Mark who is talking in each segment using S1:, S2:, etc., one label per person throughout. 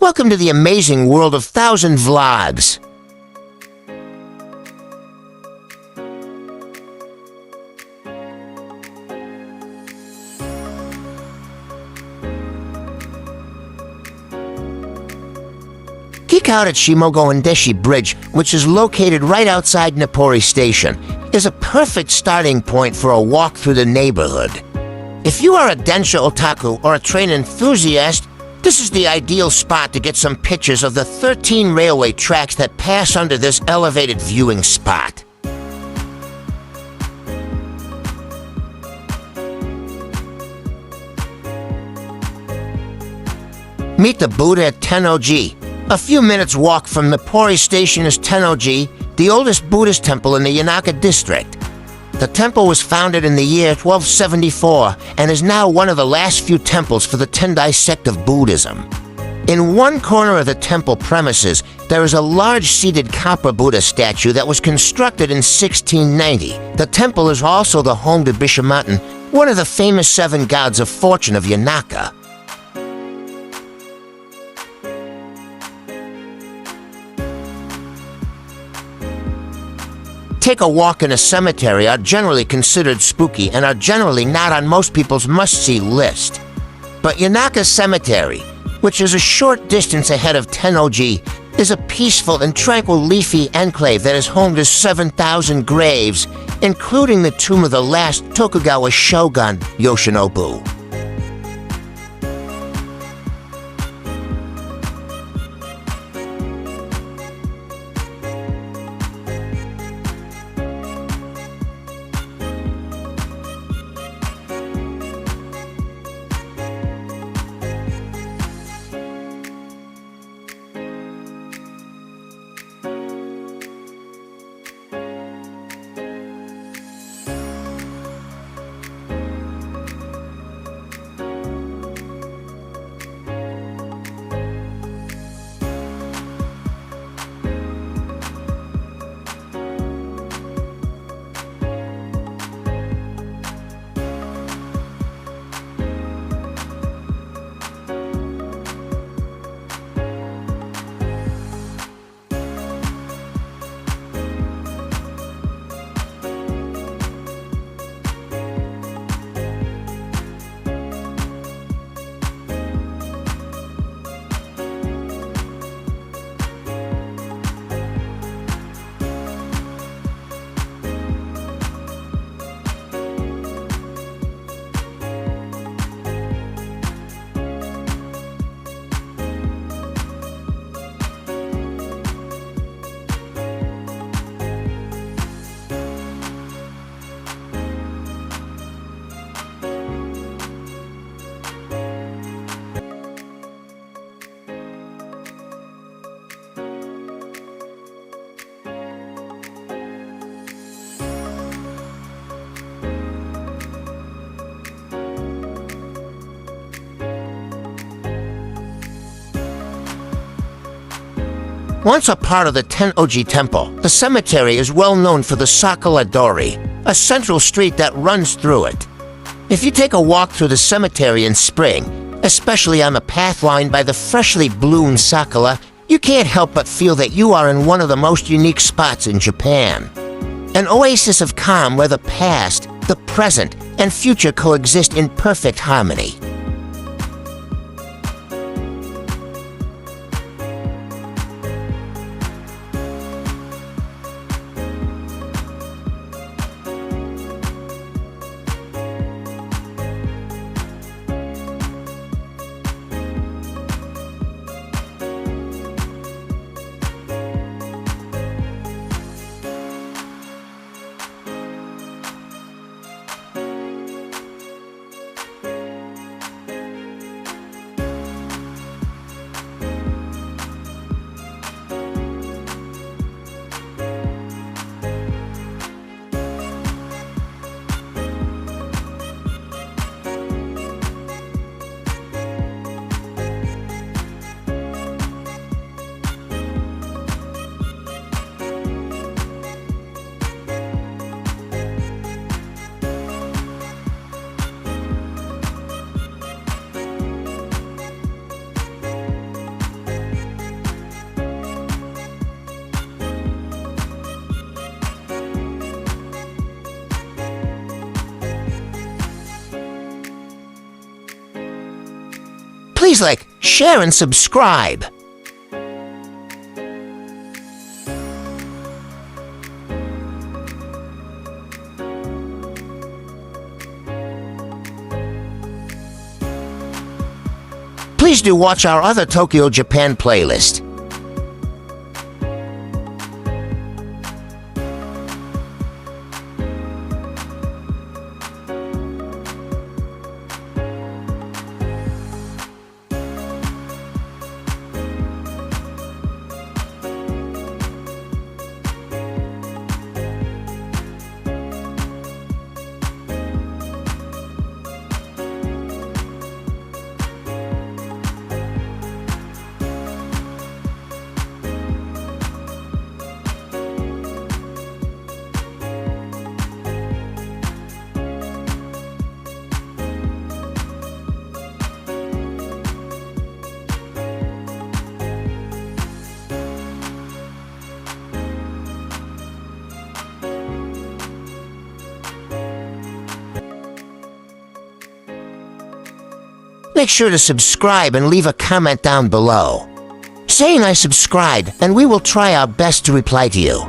S1: Welcome to the amazing world of 1,000 vlogs. Geek out at Shimogo-Endeshi Bridge, which is located right outside Nippori Station, is a perfect starting point for a walk through the neighborhood. If you are a densha otaku or a train enthusiast, this is the ideal spot to get some pictures of the 13 railway tracks that pass under this elevated viewing spot. Meet the Buddha at Tennoji. A few minutes walk from Nippori Station is Tennoji, the oldest Buddhist temple in the Yanaka district. The temple was founded in the year 1274 and is now one of the last few temples for the Tendai sect of Buddhism. In one corner of the temple premises, there is a large seated copper Buddha statue that was constructed in 1690. The temple is also the home to Bishamatan, one of the famous 7 gods of fortune of Yanaka. Take a walk in a cemetery are generally considered spooky and are generally not on most people's must-see list. But Yanaka Cemetery, which is a short distance ahead of Tennoji, is a peaceful and tranquil leafy enclave that is home to 7,000 graves, including the tomb of the last Tokugawa shogun, Yoshinobu. Once a part of the Tennoji Temple, the cemetery is well known for the Sakura Dori, a central street that runs through it. If you take a walk through the cemetery in spring, especially on the path lined by the freshly bloomed sakura, you can't help but feel that you are in one of the most unique spots in Japan. An oasis of calm where the past, the present, and future coexist in perfect harmony. share, and subscribe. Please do watch our other Tokyo, Japan playlist. Make sure to subscribe and leave a comment down below, saying I subscribed, and we will try our best to reply to you.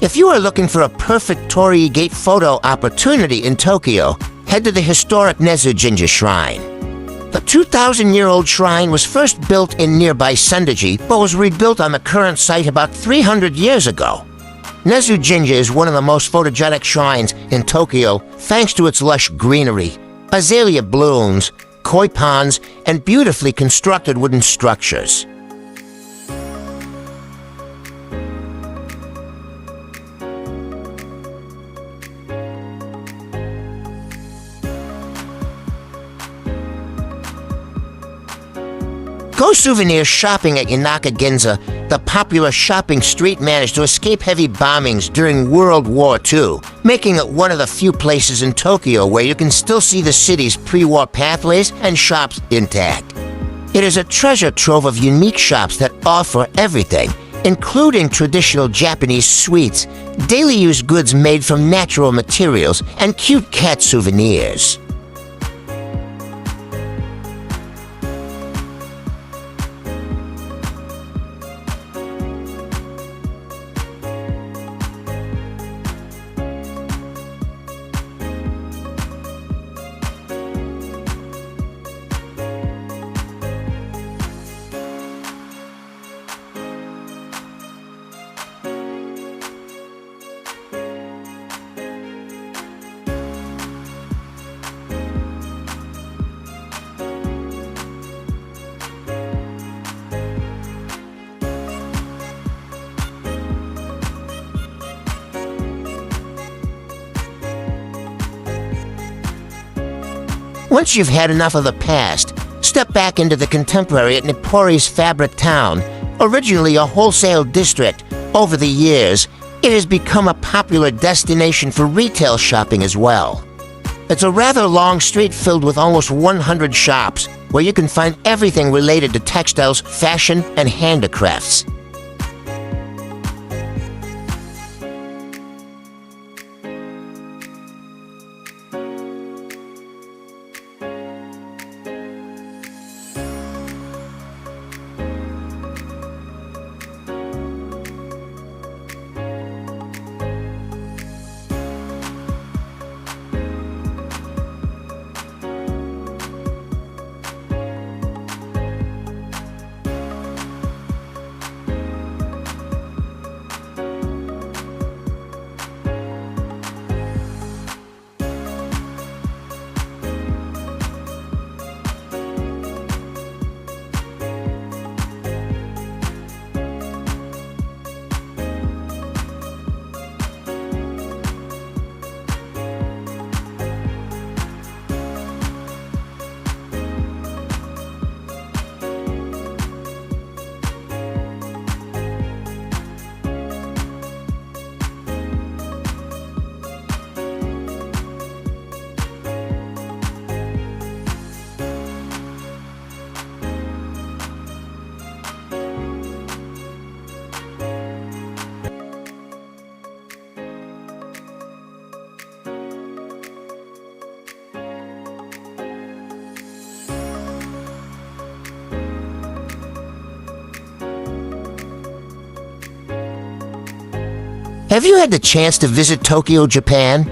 S1: If you are looking for a perfect Torii Gate photo opportunity in Tokyo, head to the historic Nezu Jinja Shrine. The 2,000-year-old shrine was first built in nearby Sendaji, but was rebuilt on the current site about 300 years ago. Nezu Jinja is one of the most photogenic shrines in Tokyo thanks to its lush greenery, azalea blooms, koi ponds, and beautifully constructed wooden structures. Go souvenir shopping at Yanaka Ginza. The popular shopping street managed to escape heavy bombings during World War II, making it one of the few places in Tokyo where you can still see the city's pre-war pathways and shops intact. It is a treasure trove of unique shops that offer everything, including traditional Japanese sweets, daily use goods made from natural materials, and cute cat souvenirs. Once you've had enough of the past, step back into the contemporary at Nippori's fabric town. Originally a wholesale district, over the years, it has become a popular destination for retail shopping as well. It's a rather long street filled with almost 100 shops, where you can find everything related to textiles, fashion, and handicrafts. Have you had the chance to visit Tokyo, Japan?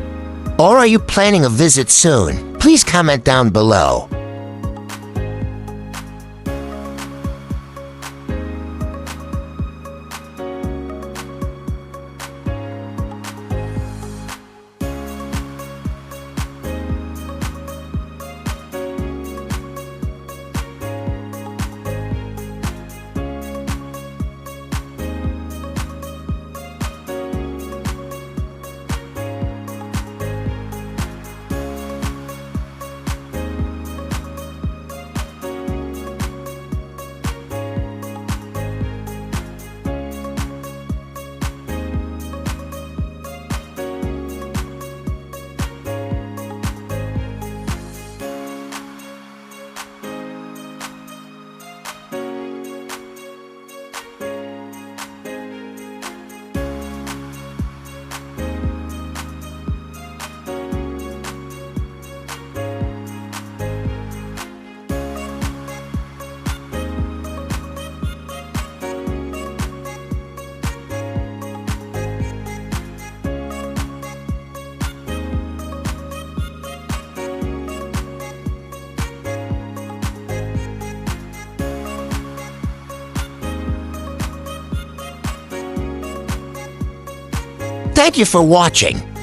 S1: Or are you planning a visit soon? Please comment down below. Thank you for watching.